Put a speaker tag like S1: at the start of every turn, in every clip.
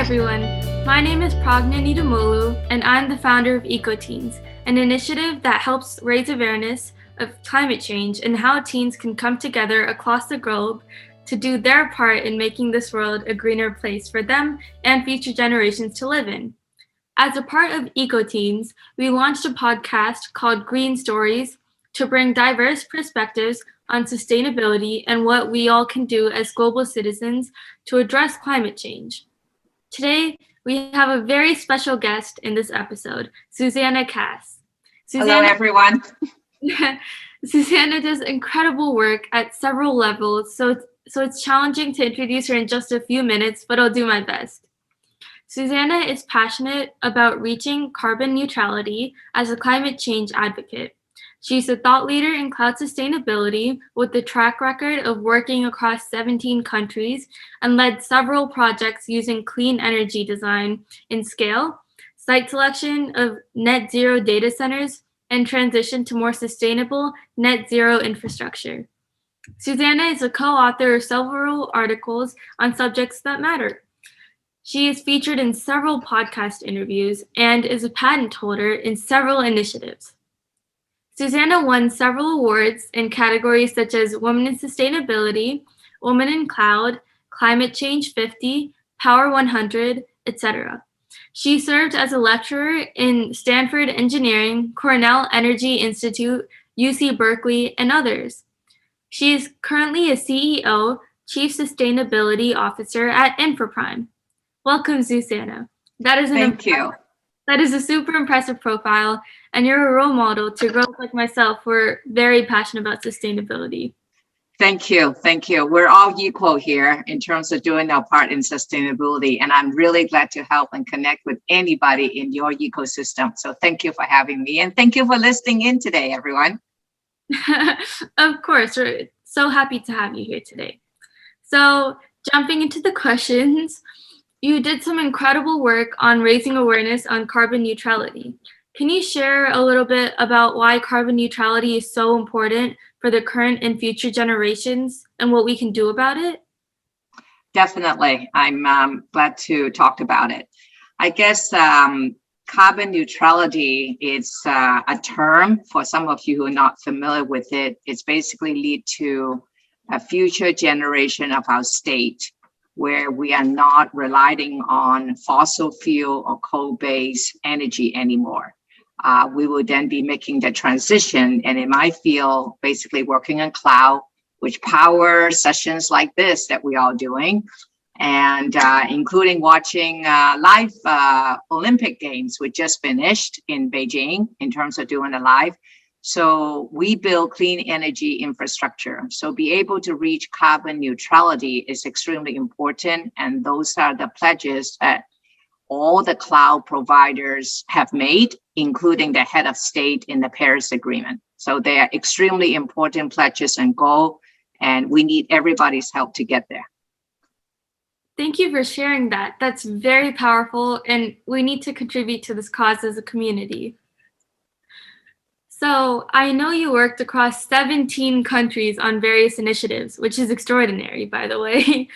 S1: everyone. My name is Pragna Nidumolu, and I'm the founder of EcoTeens, an initiative that helps raise awareness of climate change and how teens can come together across the globe to do their part in making this world a greener place for them and future generations to live in. As a part of EcoTeens, we launched a podcast called Green Stories to bring diverse perspectives on sustainability and what we all can do as global citizens to address climate change. Today, we have a very special guest in this episode, Susanna Kass.
S2: Hello, everyone.
S1: Susanna does incredible work at several levels, so it's challenging to introduce her in just a few minutes, but I'll do my best. Susanna is passionate about reaching carbon neutrality as a climate change advocate. She's a thought leader in cloud sustainability with a track record of working across 17 countries and led several projects using clean energy design in scale, site selection of net zero data centers, and transition to more sustainable net zero infrastructure. Susanna is a co-author of several articles on subjects that matter. She is featured in several podcast interviews and is a patent holder in several initiatives. Susanna won several awards in categories such as Women in Sustainability, Women in Cloud, Climate Change 50, Power 100, etc. She served as a lecturer in Stanford Engineering, Cornell Energy Institute, UC Berkeley, and others. She is currently a CEO, Chief Sustainability Officer at InfoPrime. Welcome, Susanna.
S2: Thank you.
S1: That is a super impressive profile, and you're a role model to girls like myself who are very passionate about sustainability.
S2: Thank you. We're all equal here in terms of doing our part in sustainability, and I'm really glad to help and connect with anybody in your ecosystem. So thank you for having me, and thank you for listening in today, everyone.
S1: Of course, we're so happy to have you here today. So jumping into the questions, you did some incredible work on raising awareness on carbon neutrality. Can you share a little bit about why carbon neutrality is so important for the current and future generations and what we can do about it?
S2: Definitely. I'm glad to talk about it. I guess carbon neutrality is a term for some of you who are not familiar with it. It's basically lead to a future generation of our state where we are not relying on fossil fuel or coal-based energy anymore. We will then be making the transition, and in my field, basically working on cloud, which power sessions like this that we are doing, and including watching live Olympic Games, we just finished in Beijing in terms of doing a live. So we build clean energy infrastructure. So be able to reach carbon neutrality is extremely important. And those are the pledges that all the cloud providers have made, including the head of state in the Paris Agreement. So they are extremely important pledges and goals, and we need everybody's help to get there.
S1: Thank you for sharing that. That's very powerful, and we need to contribute to this cause as a community. So I know you worked across 17 countries on various initiatives, which is extraordinary, by the way.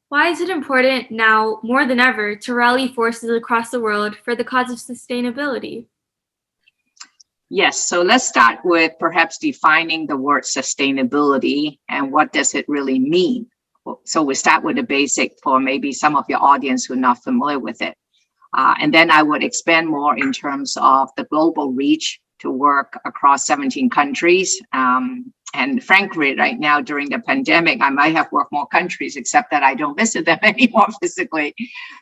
S1: Why is it important now, more than ever, to rally forces across the world for the cause of sustainability?
S2: Yes, so let's start with perhaps defining the word sustainability and what does it really mean. So we start with the basic for maybe some of your audience who are not familiar with it. And then I would expand more in terms of the global reach to work across 17 countries. And frankly, right now during the pandemic, I might have worked more countries, except that I don't visit them anymore physically.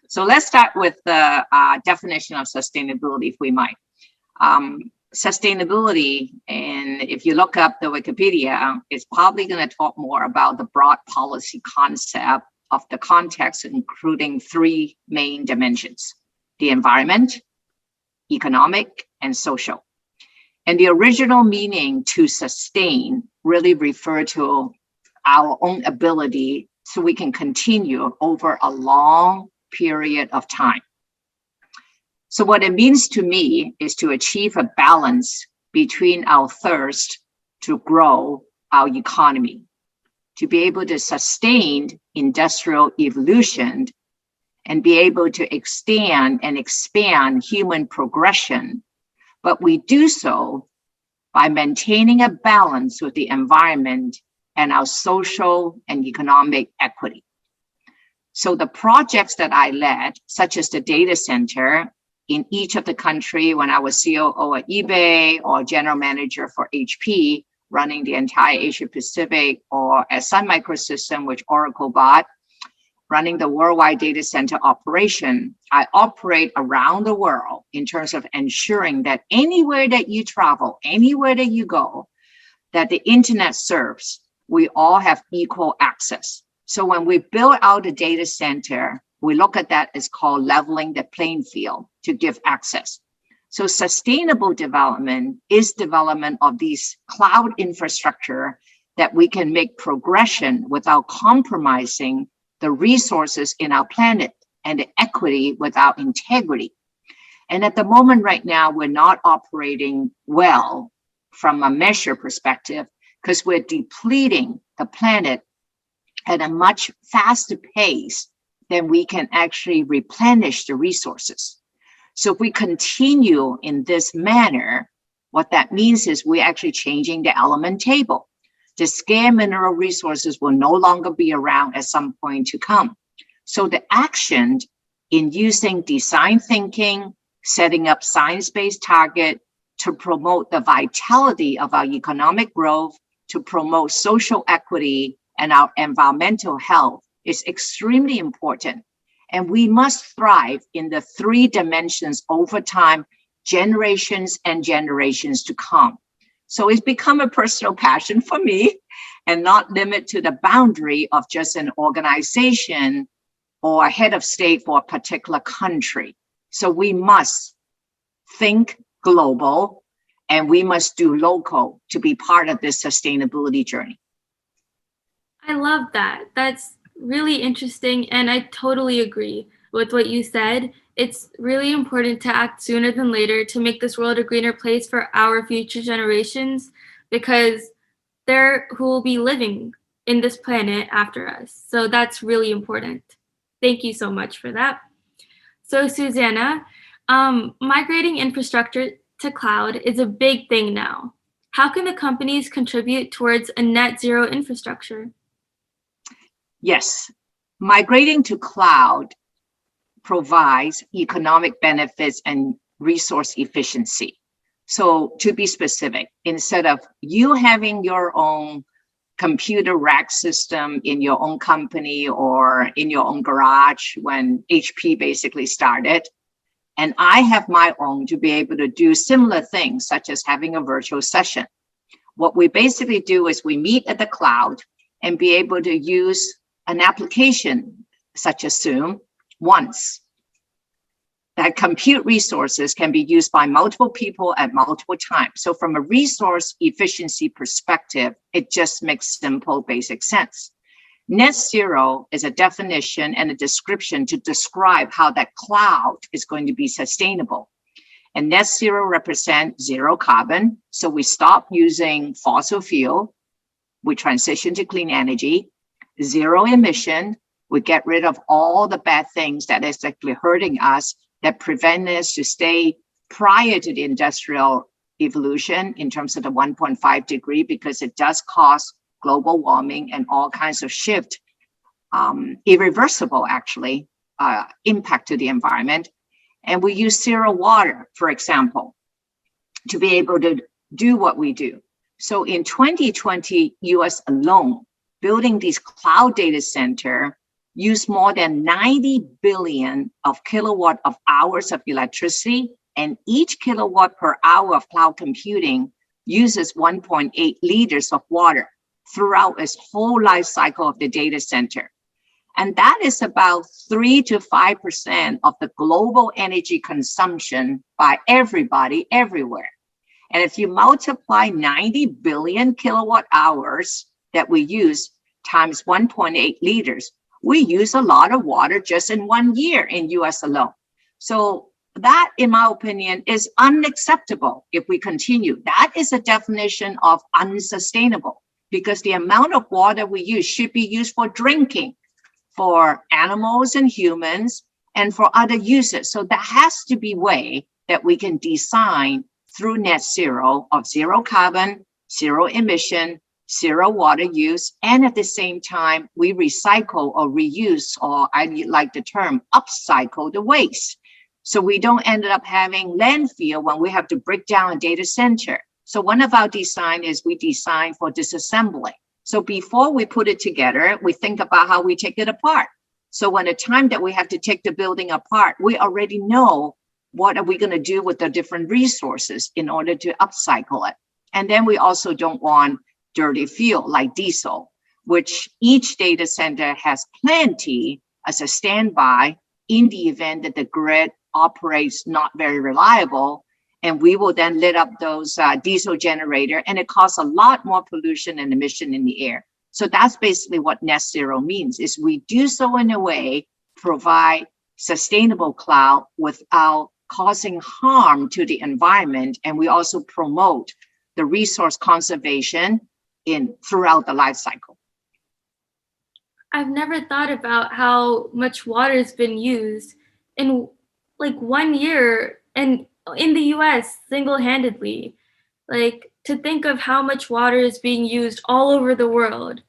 S2: So let's start with the definition of sustainability, if we might. Sustainability, and if you look up the Wikipedia, it's probably going to talk more about the broad policy concept of the context, including three main dimensions: the environment, economic, and social. And the original meaning to sustain really refer to our own ability so we can continue over a long period of time. So what it means to me is to achieve a balance between our thirst to grow our economy, to be able to sustain industrial evolution and be able to extend and expand human progression. But we do so by maintaining a balance with the environment and our social and economic equity. So the projects that I led, such as the data center in each of the country when I was COO at eBay or general manager for HP, running the entire Asia Pacific, or at Sun Microsystem, which Oracle bought, running the worldwide data center operation, I operate around the world in terms of ensuring that anywhere that you travel, anywhere that you go, that the internet serves, we all have equal access. So when we build out a data center, we look at that as called leveling the playing field to give access. So sustainable development is development of these cloud infrastructure that we can make progression without compromising the resources in our planet and the equity without integrity. And at the moment right now, we're not operating well from a measure perspective because we're depleting the planet at a much faster pace than we can actually replenish the resources. So if we continue in this manner, what that means is we're actually changing the element table. The scarce mineral resources will no longer be around at some point to come. So the action in using design thinking, setting up science-based target to promote the vitality of our economic growth, to promote social equity and our environmental health is extremely important. And we must thrive in the three dimensions over time, generations and generations to come. So it's become a personal passion for me and not limit to the boundary of just an organization or a head of state for a particular country. So we must think global and we must do local to be part of this sustainability journey.
S1: I love that. That's really interesting. And I totally agree with what you said. It's really important to act sooner than later to make this world a greener place for our future generations, because they're who will be living in this planet after us. So that's really important. Thank you so much for that. So Susanna, migrating infrastructure to cloud is a big thing now. How can the companies contribute towards a net zero infrastructure?
S2: Yes, migrating to cloud provides economic benefits and resource efficiency. So to be specific, instead of you having your own computer rack system in your own company or in your own garage when HP basically started, and I have my own to be able to do similar things, such as having a virtual session. What we basically do is we meet at the cloud and be able to use an application such as Zoom once. That compute resources can be used by multiple people at multiple times. So from a resource efficiency perspective, it just makes simple, basic sense. Net zero is a definition and a description to describe how that cloud is going to be sustainable. And net zero represents zero carbon. So we stop using fossil fuel. We transition to clean energy. Zero emission. We get rid of all the bad things that is actually hurting us, that prevent us to stay prior to the industrial evolution in terms of the 1.5 degree, because it does cause global warming and all kinds of shift, irreversible actually, impact to the environment. And we use zero water, for example, to be able to do what we do. So in 2020, US alone, building these cloud data center use more than 90 billion of kilowatt of hours of electricity, and each kilowatt per hour of cloud computing uses 1.8 liters of water throughout its whole life cycle of the data center. And that is about 3 to 5% of the global energy consumption by everybody everywhere. And if you multiply 90 billion kilowatt hours that we use times 1.8 liters, we use a lot of water just in 1 year in US alone. So that, in my opinion, is unacceptable if we continue. That is a definition of unsustainable, because the amount of water we use should be used for drinking, for animals and humans, and for other uses. So there has to be a way that we can design through net zero of zero carbon, zero emission, zero water use, and at the same time, we recycle or reuse, or I like the term, upcycle the waste. So we don't end up having landfill when we have to break down a data center. So one of our design is we design for disassembly. So before we put it together, we think about how we take it apart. So when the time that we have to take the building apart, we already know what are we going to do with the different resources in order to upcycle it. And then we also don't want dirty fuel like diesel, which each data center has plenty as a standby in the event that the grid operates not very reliable. And we will then lit up those diesel generator, and it causes a lot more pollution and emission in the air. So that's basically what net zero means, is we do so in a way, provide sustainable cloud without causing harm to the environment. And we also promote the resource conservation throughout the life cycle.
S1: I've never thought about how much water has been used in like 1 year and in the US single-handedly. Like, to think of how much water is being used all over the world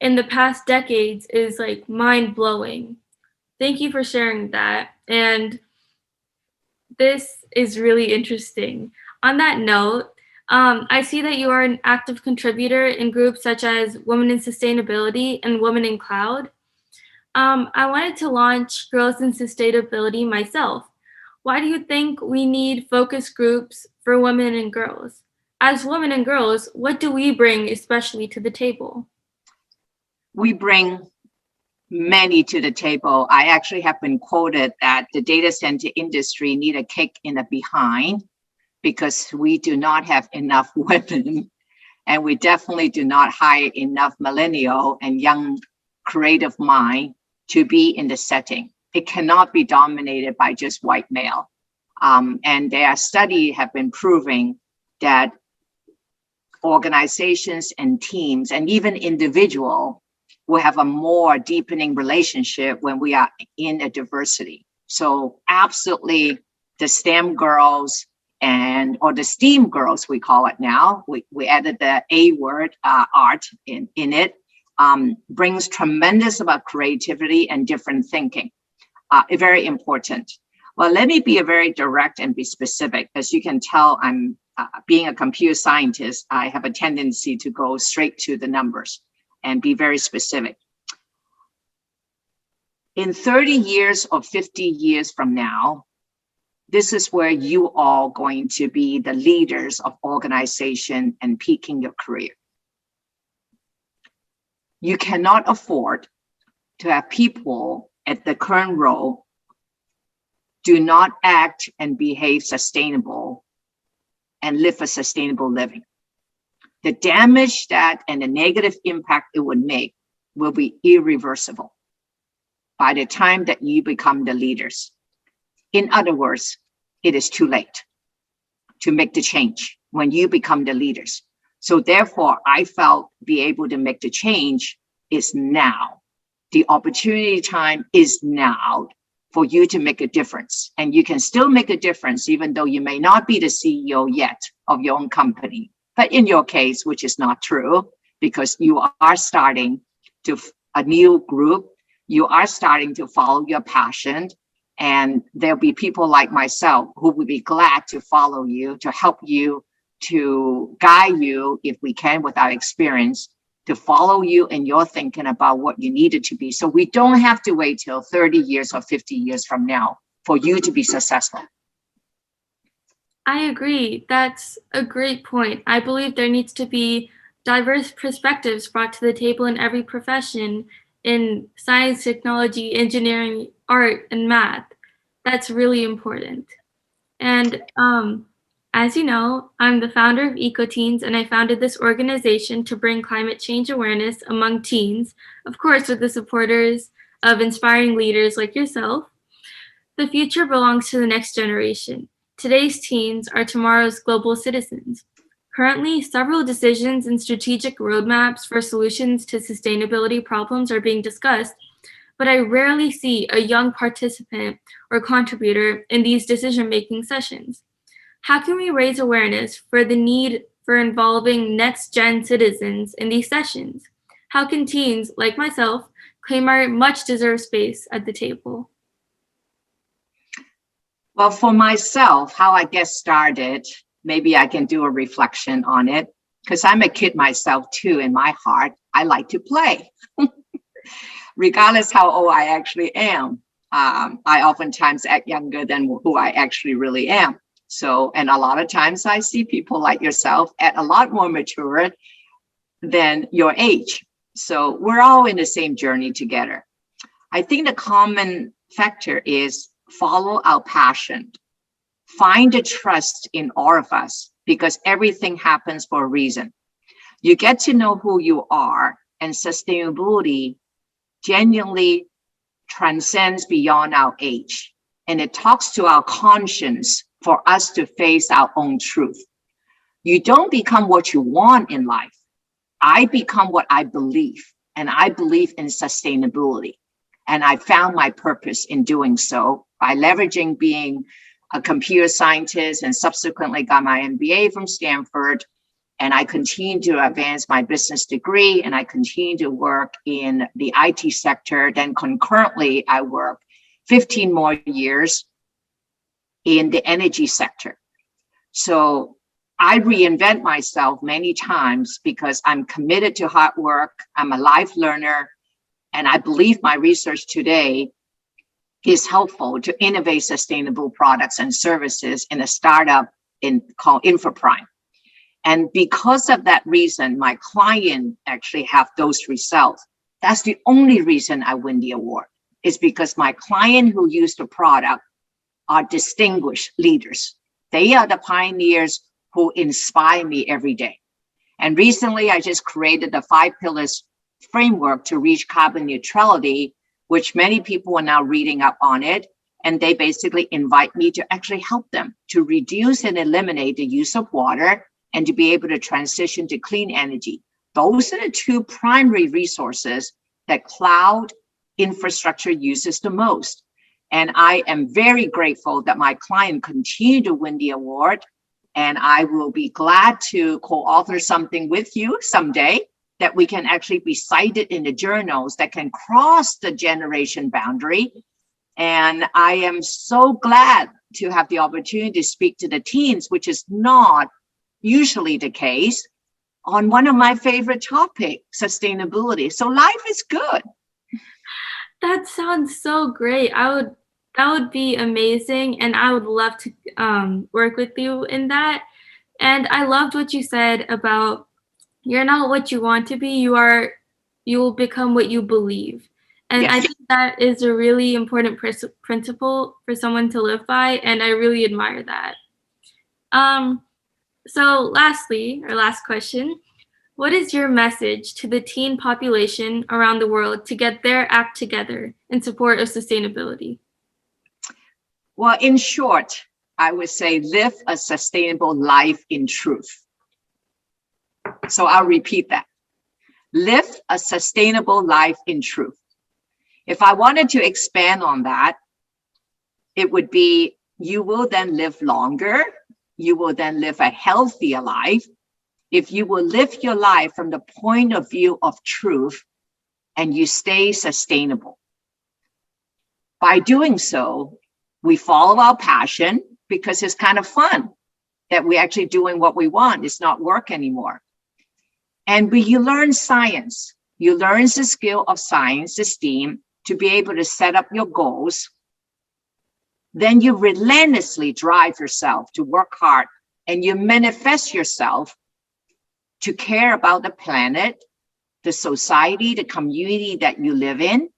S1: in the past decades is like mind-blowing. Thank you for sharing that. And this is really interesting. On that note, I see that you are an active contributor in groups such as Women in Sustainability and Women in Cloud. I wanted to launch Girls in Sustainability myself. Why do you think we need focus groups for women and girls? As women and girls, what do we bring especially to the table?
S2: We bring many to the table. I actually have been quoted that the data center industry need a kick in the behind because we do not have enough women, and we definitely do not hire enough millennial and young creative mind to be in the setting. It cannot be dominated by just white male. And their study have been proving that organizations and teams and even individual will have a more deepening relationship when we are in a diversity. So absolutely the STEM girls or the STEAM girls, we call it now. We added the A word, art in it, brings tremendous about creativity and different thinking. Very important. Well, let me be very direct and be specific. As you can tell, I'm being a computer scientist, I have a tendency to go straight to the numbers and be very specific. In 30 years or 50 years from now, this is where you all going to be the leaders of organization and peaking your career. You cannot afford to have people at the current role do not act and behave sustainable and live a sustainable living. The damage that and the negative impact it would make will be irreversible by the time that you become the leaders. In other words, it is too late to make the change when you become the leaders. So therefore, I felt be able to make the change is now. The opportunity time is now for you to make a difference. And you can still make a difference, even though you may not be the CEO yet of your own company. But in your case, which is not true, because you are starting to a new group, you are starting to follow your passion, and there'll be people like myself who would be glad to follow you, to help you, to guide you, if we can, with our experience, to follow you in your thinking about what you needed to be. So we don't have to wait till 30 years or 50 years from now for you to be successful.
S1: I agree. That's a great point. I believe there needs to be diverse perspectives brought to the table in every profession, in science, technology, engineering, art, and math. That's really important. And as you know, I'm the founder of EcoTeens, and I founded this organization to bring climate change awareness among teens, of course, with the supporters of inspiring leaders like yourself. The future belongs to the next generation. Today's teens are tomorrow's global citizens. Currently, several decisions and strategic roadmaps for solutions to sustainability problems are being discussed, but I rarely see a young participant or contributor in these decision-making sessions. How can we raise awareness for the need for involving next-gen citizens in these sessions? How can teens, like myself, claim our much-deserved space at the table?
S2: Well, for myself, how I get started, maybe I can do a reflection on it, because I'm a kid myself too. In my heart, I like to play, regardless how old I actually am. I oftentimes act younger than who I actually really am. So, and a lot of times I see people like yourself act a lot more mature than your age. So we're all in the same journey together. I think the common factor is follow our passion. Find the trust in all of us, because everything happens for a reason. You get to know who you are, and sustainability genuinely transcends beyond our age. And it talks to our conscience for us to face our own truth. You don't become what you want in life. I become what I believe, and I believe in sustainability. And I found my purpose in doing so by leveraging being a computer scientist, and subsequently got my MBA from Stanford. And I continue to advance my business degree, and I continue to work in the IT sector. Then concurrently, I work 15 more years in the energy sector. So I reinvent myself many times because I'm committed to hard work. I'm a life learner, and I believe my research today is helpful to innovate sustainable products and services in a startup called InfoPrime. And because of that reason, my client actually have those results. That's the only reason I win the award, is because my client who use the product are distinguished leaders. They are the pioneers who inspire me every day. And recently, I just created a 5 pillars framework to reach carbon neutrality, which many people are now reading up on it. And they basically invite me to actually help them to reduce and eliminate the use of water and to be able to transition to clean energy. Those are the 2 primary resources that cloud infrastructure uses the most. And I am very grateful that my client continued to win the award. And I will be glad to co-author something with you someday that we can actually be cited in the journals that can cross the generation boundary. And I am so glad to have the opportunity to speak to the teens, which is not usually the case, on one of my favorite topics, sustainability. So life is good.
S1: That sounds so great. That would be amazing, and I would love to work with you in that. And I loved what you said about you're not what you want to be, you will become what you believe. And yes. I think that is a really important principle for someone to live by, and I really admire that. So lastly, our last question, what is your message to the teen population around the world to get their act together in support of sustainability?
S2: Well, in short, I would say live a sustainable life in truth. So I'll repeat that. Live a sustainable life in truth. If I wanted to expand on that, it would be, you will then live longer. You will then live a healthier life if you will live your life from the point of view of truth and you stay sustainable. By doing so, we follow our passion because it's kind of fun that we're actually doing what we want. It's not work anymore. And you learn science. You learn the skill of science, the STEAM, to be able to set up your goals. Then you relentlessly drive yourself to work hard, and you manifest yourself to care about the planet, the society, the community that you live in,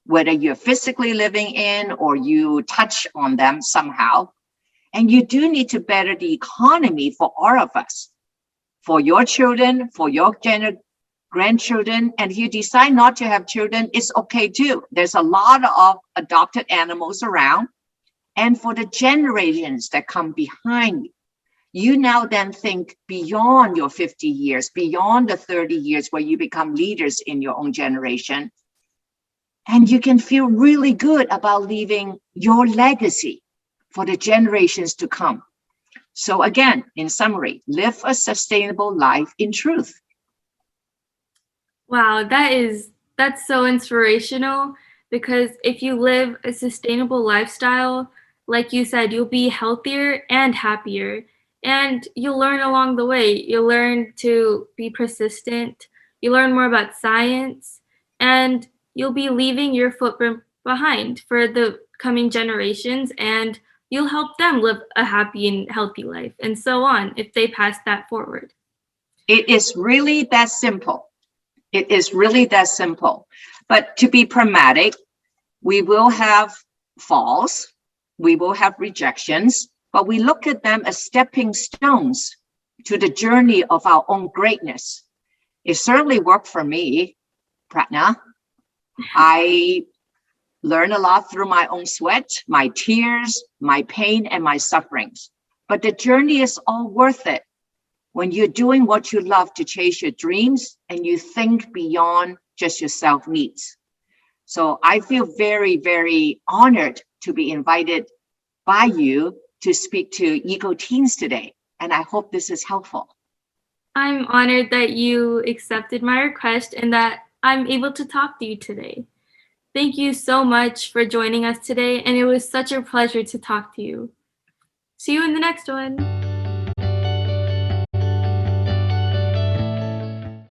S2: whether you're physically living in or you touch on them somehow. And you do need to better the economy for all of us, for your children, for your grandchildren. And if you decide not to have children, it's okay too. There's a lot of adopted animals around. And for the generations that come behind you now then think beyond your 50 years, beyond the 30 years where you become leaders in your own generation. And you can feel really good about leaving your legacy for the generations to come. So again, in summary, live a sustainable life in truth.
S1: Wow, that's so inspirational because if you live a sustainable lifestyle, like you said, you'll be healthier and happier. And you'll learn along the way. You'll learn to be persistent. You learn more about science, and you'll be leaving your footprint behind for the coming generations, and you'll help them live a happy and healthy life, and so on if they pass that forward.
S2: It is really that simple. It is really that simple. But to be pragmatic, we will have falls, we will have rejections, but we look at them as stepping stones to the journey of our own greatness. It certainly worked for me, Pragna. I learned a lot through my own sweat, my tears, my pain, and my sufferings. But the journey is all worth it when you're doing what you love to chase your dreams and you think beyond just your self needs. So I feel very, very honored to be invited by you to speak to EcoTeens today. And I hope this is helpful.
S1: I'm honored that you accepted my request and that I'm able to talk to you today. Thank you so much for joining us today, and it was such a pleasure to talk to you. See you in the next one.